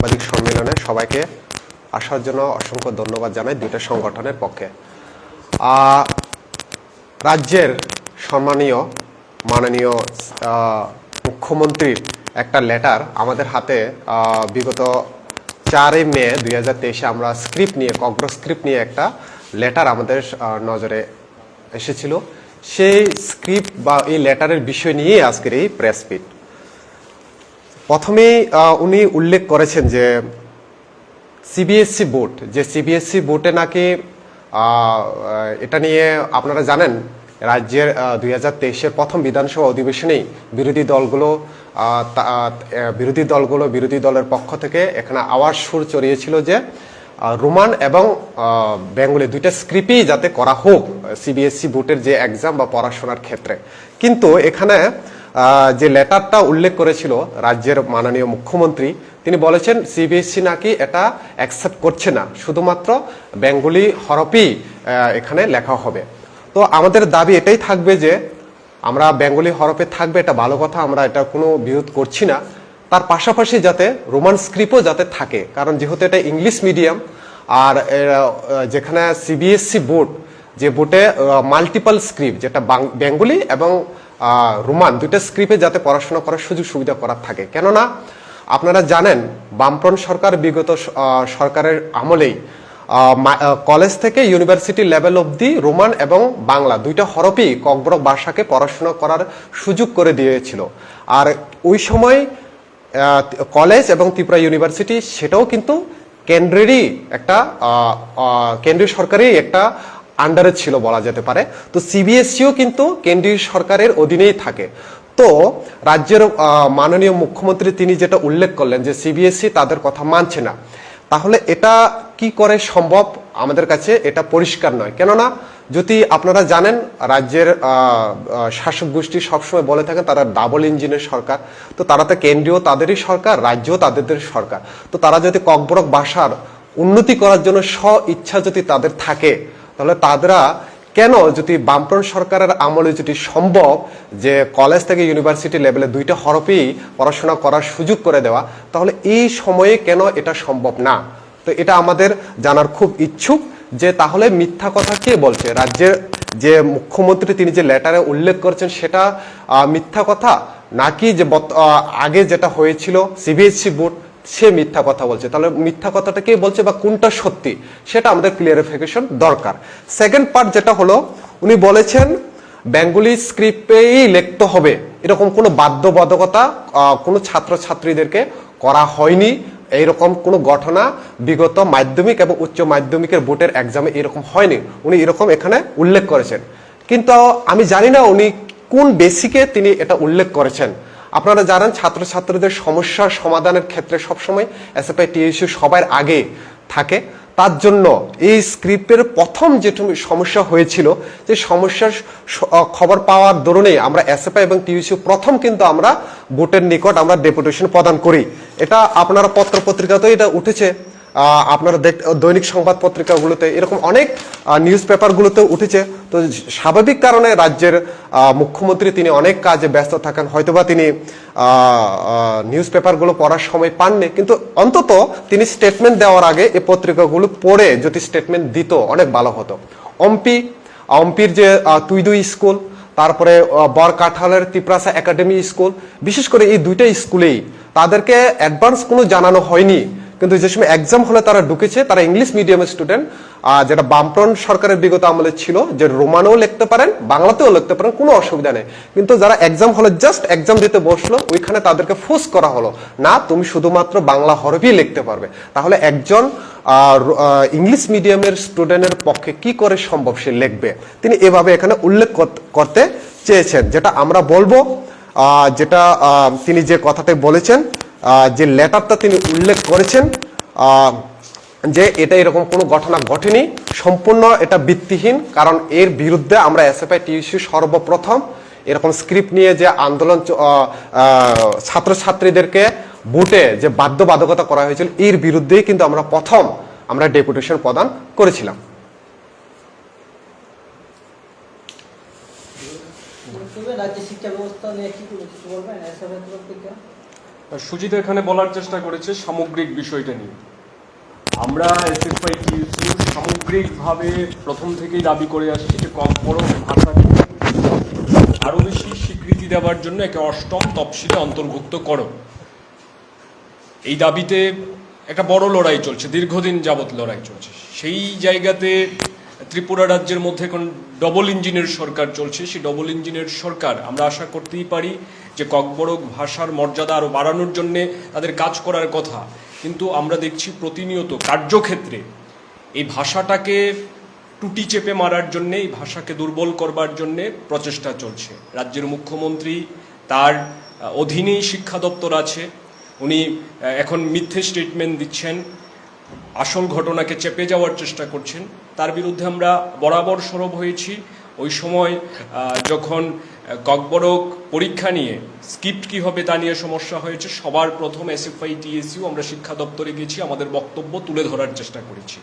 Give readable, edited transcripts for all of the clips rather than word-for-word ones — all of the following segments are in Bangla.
সাংবাদিক সম্মেলনে সবাইকে আসার জন্য অসংখ্য ধন্যবাদ জানাই দুইটা সংগঠনের পক্ষে। রাজ্যের সম্মানীয় মাননীয় মুখ্যমন্ত্রীর একটা লেটার আমাদের হাতে বিগত 4 মে 2023 আমরা স্ক্রিপ্ট নিয়ে ককব্রক স্ক্রিপ্ট নিয়ে একটা লেটার আমাদের নজরে এসেছিল। সেই স্ক্রিপ্ট বা এই লেটারের বিষয় নিয়ে আজকের এই প্রেস মিট। প্রথমেই উনি উল্লেখ করেছেন যে সিবিএসসি বোর্ড, যে সিবিএসসি বোর্ডে নাকি এটা নিয়ে আপনারা জানেন রাজ্যের 2023-এর প্রথম বিধানসভা অধিবেশনেই বিরোধী দলের পক্ষ থেকে এখানে আওয়াজ সুর চড়িয়েছিল যে রোমান এবং বেঙ্গলি দুইটা স্ক্রিপ্টই যাতে করা হোক সিবিএসসি বোর্ডের যে এক্সাম বা পড়াশোনার ক্ষেত্রে। কিন্তু এখানে যে লেটারটা উল্লেখ করেছিল রাজ্যের মাননীয় মুখ্যমন্ত্রী, তিনি বলেছেন সিবিএসসি নাকি এটা অ্যাকসেপ্ট করছে না, শুধুমাত্র বেঙ্গলি হরফেই এখানে লেখা হবে। তো আমাদের দাবি এটাই থাকবে যে আমরা বেঙ্গলি হরফে থাকবে, এটা ভালো কথা, আমরা এটা কোনো বিরোধ করছি না। তার পাশাপাশি যাতে রোমান স্ক্রিপ্টও যাতে থাকে, কারণ যেহেতু এটা ইংলিশ মিডিয়াম আর যেখানে সিবিএসসি বোর্ড, যে বোর্ডে মাল্টিপল স্ক্রিপ্ট, যেটা বেঙ্গলি এবং রোমান দুইটা স্ক্রিপ্টে যাতে পড়াশোনা করার সুযোগ সুবিধা করার থাকে। কেননা আপনারা জানেন বামফ্রন্ট সরকার বিগত সরকারের আমলেই কলেজ থেকে ইউনিভার্সিটি লেভেল অবধি রোমান এবং বাংলা দুইটা হরফেই ককবরক ভাষাকে পড়াশোনা করার সুযোগ করে দিয়েছিল। আর ওই সময় কলেজ এবং ত্রিপুরা ইউনিভার্সিটি সেটাও কিন্তু কেন্দ্রীয় সরকারই একটা আন্ডারে ছিল বলা যেতে পারে। তো সিবিএসইও কিন্তু কেন্দ্রীয় সরকারের অধীনেই থাকে। তো রাজ্যের মাননীয় মুখ্যমন্ত্রী তিনি যেটা উল্লেখ করলেন যে সিবিএসই তাদের কথা মানছে না, তাহলে এটা কি করে সম্ভব আমাদের কাছে এটা পরিষ্কার নয়। কেননা যদি আপনারা জানেন রাজ্যের শাসক গোষ্ঠী সবসময় বলে থাকেন তারা ডাবল ইঞ্জিনের সরকার, তো তারা তো কেন্দ্রীয় তাদেরই সরকার, রাজ্যও তাদের সরকার। তো তারা যদি ককবরক ভাষার উন্নতি করার জন্য ইচ্ছা যদি তাদের থাকে, তাহলে তারা কেন যদি বামফ্রন্ট সরকারের আমলে যদি সম্ভব যে কলেজ থেকে ইউনিভার্সিটি লেভেলে দুইটা হরফেই পড়াশোনা করার সুযোগ করে দেওয়া, তাহলে এই সময়ে কেন এটা সম্ভব না? তো এটা আমাদের জানার খুব ইচ্ছুক যে তাহলে মিথ্যা কথা কে বলছে? রাজ্যের যে মুখ্যমন্ত্রী তিনি যে লেটারে উল্লেখ করছেন সেটা মিথ্যা কথা, নাকি যে আগে যেটা হয়েছিল সিবিএসসি বোর্ড সে মিথ্যা কথা বলছে? তাহলে মিথ্যা কথাটা কে বলছে বা কোনটা সত্যি সেটা আমাদের ক্লিয়ারিফিকেশন দরকার। সেকেন্ড পার্ট যেটা হলো, উনি বলেছেন বেঙ্গলি স্ক্রিপ্টেই লিখতে হবে, এরকম কোনো বাধ্যবাধকতা কোনো ছাত্রছাত্রীদেরকে করা হয়নি। এইরকম কোনো ঘটনা বিগত মাধ্যমিক এবং উচ্চ মাধ্যমিকের বোর্ডের এক্সামে এরকম হয়নি, উনি এরকম এখানে উল্লেখ করেছেন। কিন্তু আমি জানি না উনি কোন বেসিকে তিনি এটা উল্লেখ করেছেন। আপনারা জানেন ছাত্রছাত্রীদের সমস্যার সমাধানের ক্ষেত্রে সবসময় এসএফআই টিএসইউ সবার আগে থাকে। তার জন্য এই স্ক্রিপ্টের প্রথম যে সমস্যা হয়েছিল, যে সমস্যার খবর পাওয়ার দরুনেই আমরা এসএফআই এবং টিএসইউ প্রথম কিন্তু আমরা বোর্ডের নিকট আমরা ডেপুটেশন প্রদান করি। এটা আপনারা পত্রপত্রিকাতেও এটা উঠেছে, আপনারা দৈনিক সংবাদ পত্রিকাগুলোতে এরকম অনেক নিউজ পেপারগুলোতে উঠেছে। তো স্বাভাবিক কারণে রাজ্যের মুখ্যমন্ত্রী তিনি অনেক কাজে ব্যস্ত থাকেন, হয়তোবা তিনি নিউজ পেপারগুলো পড়ার সময় পাননি, কিন্তু অন্তত তিনি স্টেটমেন্ট দেওয়ার আগে এই পত্রিকাগুলো পড়ে যদি স্টেটমেন্ট দিত অনেক ভালো হতো। অম্পির যে তুই স্কুল, তারপরে বরকাঠালের তিপ্রাসা একাডেমি স্কুল, বিশেষ করে এই দুইটা স্কুলেই তাদেরকে অ্যাডভান্স কোনো জানানো হয়নি, কিন্তু যে সময় এক্সাম হলে তারা ঢুকেছে, তারা ইংলিশ মিডিয়ামের স্টুডেন্ট, যেটা বামফ্রন্ট সরকারের বিগত আমলে ছিল যে রোমানেও লিখতে পারেন বাংলাতেও লিখতে পারেন, কোনো অসুবিধা নেই। কিন্তু যারা এক্সাম হলে জাস্ট এক্সাম দিতে বসলো, ওইখানে তাদেরকে ফোর্স করা হলো না তুমি শুধুমাত্র বাংলা হরফেই লিখতে পারবে। তাহলে একজন ইংলিশ মিডিয়ামের স্টুডেন্টের পক্ষে কি করে সম্ভব সে লিখবে? তিনি এভাবে এখানে উল্লেখ করতে চেয়েছেন। যেটা আমরা বলবো, যেটা তিনি যে কথাটা বলেছেন, যে লেটারটা তিনি উল্লেখ করেছেন যে এটা এরকম কোনো ঘটনা ঘটেনি, সম্পূর্ণ এটা ভিত্তিহীন। কারণ এর বিরুদ্ধে আমরা এসএফআই টিএসইউ সর্বপ্রথম এরকম স্ক্রিপ্ট নিয়ে যে আন্দোলন ছাত্রছাত্রীদেরকে ভোটে যে বাধ্যবাধকতা করা হয়েছিল, এর বিরুদ্ধেই কিন্তু আমরা ডেপুটেশন প্রদান করেছিলাম। রাজ্য শিক্ষা ব্যবস্থা নিয়ে কি বলবেন? সুজিত এখানে বলার চেষ্টা করেছে সামগ্রিক বিষয়টা নিয়ে। আমরা এসএফআই-টিএসইউ সামগ্রিকভাবে প্রথম থেকেই দাবি করে আসছি যে ককবরক ভাষাকে আরও বেশি স্বীকৃতি দেওয়ার জন্য একে ৮ম তফসিলে অন্তর্ভুক্ত করো। এই দাবিতে একটা বড় লড়াই চলছে, দীর্ঘদিন যাবৎ লড়াই চলছে। সেই জায়গাতে ত্রিপুরা রাজ্যের মধ্যে এখন ডবল ইঞ্জিনের সরকার চলছে। সেই ডবল ইঞ্জিনের সরকার আমরা আশা করতেই পারি যে ককবরক ভাষার মর্যাদা আরও বাড়ানোর জন্যে তাদের কাজ করার কথা, কিন্তু আমরা দেখছি প্রতিনিয়ত কার্যক্ষেত্রে এই ভাষাটাকে টুটি চেপে মারার জন্যে, এই ভাষাকে দুর্বল করবার জন্যে প্রচেষ্টা চলছে। রাজ্যের মুখ্যমন্ত্রী, তার অধীনেই শিক্ষা দপ্তর আছে, উনি এখন মিথ্যে স্টেটমেন্ট দিচ্ছেন, আসল ঘটনাকে চেপে যাওয়ার চেষ্টা করছেন। তার বিরুদ্ধে আমরা বরাবর সরব হয়েছি। ওই সময় যখন ককবরক পরীক্ষা নিয়ে স্ক্রিপ্ট কী হবে তা নিয়ে সমস্যা হয়েছে, সবার প্রথম এসএফআই-টিএসইউ আমরা শিক্ষা দপ্তরে গেছি, আমাদের বক্তব্য তুলে ধরার চেষ্টা করেছি।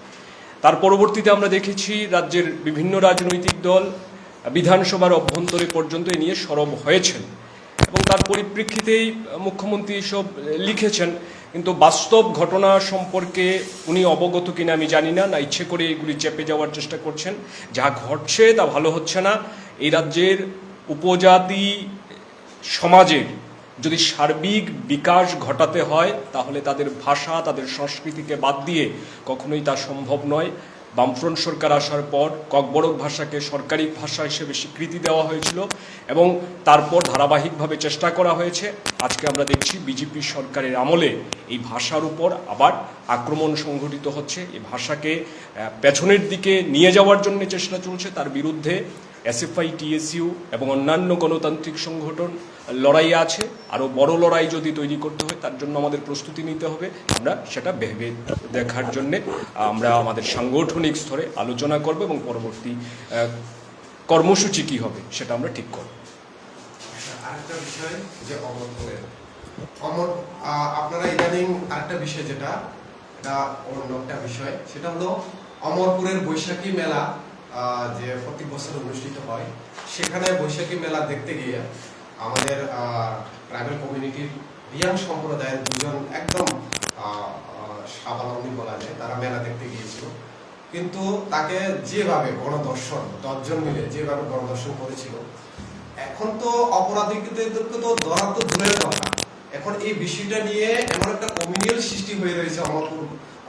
তার পরবর্তীতে আমরা দেখেছি রাজ্যের বিভিন্ন রাজনৈতিক দল বিধানসভার অভ্যন্তরে পর্যন্ত এ নিয়ে সরব হয়েছেন এবং তার পরিপ্রেক্ষিতেই মুখ্যমন্ত্রী এসব লিখেছেন। কিন্তু বাস্তব ঘটনা সম্পর্কে উনি অবগত কিনা আমি জানি না, না ইচ্ছে করে এগুলি চেপে যাওয়ার চেষ্টা করছেন। যা ঘটছে তা ভালো হচ্ছে না। এই রাজ্যের উপজাতি সমাজের যদি সার্বিক বিকাশ ঘটাতে হয় তাহলে তাদের ভাষা, তাদের সংস্কৃতিকে বাদ দিয়ে কখনোই তা সম্ভব নয়। বামফ্রন্ট সরকার আসার পর ককবরক ভাষাকে সরকারি ভাষা হিসেবে স্বীকৃতি দেওয়া হয়েছিল এবং তারপর ধারাবাহিকভাবে চেষ্টা করা হয়েছে। আজকে আমরা দেখছি বিজেপি সরকারের আমলে এই ভাষার উপর আবার আক্রমণ সংঘটিত হচ্ছে। এই ভাষাকে পেছনের দিকে নিয়ে যাওয়ার জন্য চেষ্টা চলছে। তার বিরুদ্ধে এসএফআই-টিএসইউ এবং অন্যান্য গণতান্ত্রিক সংগঠন লড়াই আছে। আরও বড় লড়াই যদি তৈরি করতে হয় তার জন্য আমাদের প্রস্তুতি নিতে হবে। আমরা সেটা ভেবে দেখার জন্যে আমরা আমাদের সাংগঠনিক স্তরে আলোচনা করব এবং পরবর্তী কর্মসূচি কী হবে সেটা আমরা ঠিক করব। আরেকটা বিষয় যে আপনারা ইদানিং আরেকটা বিষয় যেটা এটা অন্য একটা বিষয়, সেটা হলো অমরপুরের বৈশাখী মেলা যে প্রতি বছর অনুষ্ঠিত হয়, সেখানে বৈশাখী মেলা দেখতে গিয়ে আমাদের ট্রাইবাল কমিউনিটির রিয়াং সম্প্রদায়ের দুজন একদম স্বাবলম্বী বলা যায়, তারা মেলা দেখতে গিয়েছিল। কিন্তু তাকে যেভাবে গণধর্ষণ 10 জন মিলে যেভাবে গণধর্ষণ করেছিল, এখন তো অপরাধীদেরকে তো ধরা তো দূরের কথা, এখন এই বিষয়টা নিয়ে এমন একটা কমিউনিয়াল সৃষ্টি হয়ে রয়েছে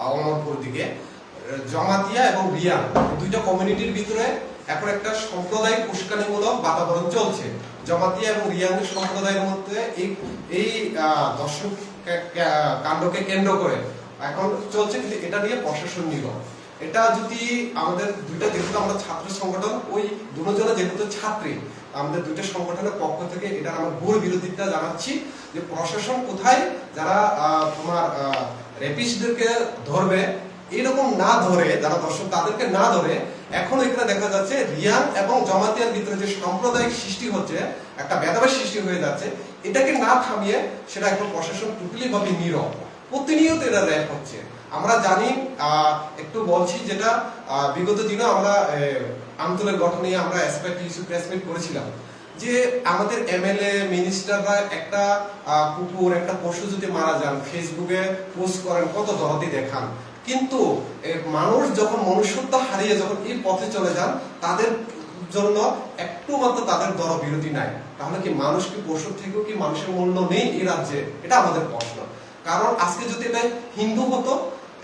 অমরপুর দিকে। জমাতিয়া এবং রিয়াং দুইটা কমিউনিটির ভিতরে এখন একটা সাম্প্রদায়িক উস্কানিমূলক বাতাবরণ চলছে। জমাতিয়া এবং রিয়াং সম্প্রদায়ের মধ্যে এই দর্শন কাণ্ডকে কেন্দ্র করে এখন চলছে, কিন্তু এটা নিয়ে প্রশাসন নীরব। এটা যদি আমাদের দুইটা, যেহেতু আমরা ছাত্র সংগঠন, ওই দুজনে যেহেতু ছাত্রী, আমাদের দুইটা সংগঠনের পক্ষ থেকে এটা আমরা ঘোর বিরোধিতা জানাচ্ছি যে প্রশাসন কোথায় যারা তোমার রেপিস্টদেরকে ধরবে, এরকম না ধরে, যারা দর্শক তাদেরকে না ধরে, এখন এখানে দেখা যাচ্ছে রিয়াং এবং জমাতিয়ার ভিতরে যে সাম্প্রদায়িক সৃষ্টি হচ্ছে, একটা ভেদাভেদ সৃষ্টি হয়ে যাচ্ছে, এটাকে না থামিয়ে সেটা এখন প্রশাসন টোটালি ভাবে নীরব। প্রতিনিয়ত এটা র্যাপ হচ্ছে। আমরা জানি, একটু বলছি, যেটা বিগত দিনে আমরা আন্দোলনের গঠন নিয়ে আমরা প্রেস মিট করেছিলাম যে আমাদের এমএলএ মিনিস্টাররা একটা কুকুর, একটা পশু যদি মারা যান ফেসবুকে পোস্ট করেন, কত দরদি দেখান, কিন্তু মানুষ যখন মনুষ্যত্ব হারিয়ে যখন এই পথে চলে যান, তাদের জন্য একটু মাত্র তাদের দর বিরতি নাই। তাহলে কি মানুষ কি পশুর থেকেও কি মানুষের মূল্য নেই এই রাজ্যে? এটা আমাদের প্রশ্ন। কারণ আজকে যদি এটা হিন্দু হতো,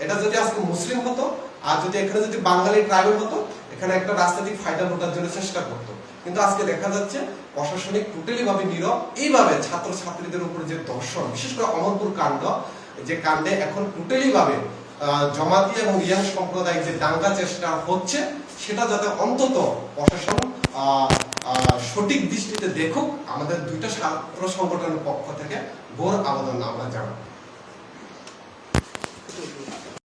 এটা যদি আজকে মুসলিম হতো, আর যদি এখানে যদি বাঙালি ট্রাইবাল হতো, এখানে একটা রাজনৈতিক ফায়দা ওঠার জন্য চেষ্টা করতো। কিন্তু আজকে দেখা যাচ্ছে প্রশাসনিক টোটালি ভাবে নীরব। এইভাবে ছাত্র ছাত্রীদের উপরে যে দর্শন, বিশেষ করে অমরপুর কাণ্ড, যে কাণ্ডে এখন টোটালি ভাবে জমাতি এবং রিয়াং সম্প্রদায়ের যে দাঙ্গা চেষ্টা হচ্ছে, সেটা যাতে অন্তত প্রশাসন সঠিক দৃষ্টিতে দেখুক, আমাদের দুইটা ছাত্র সংগঠনের পক্ষ থেকে ঘোর আবেদন আমরা জানাই।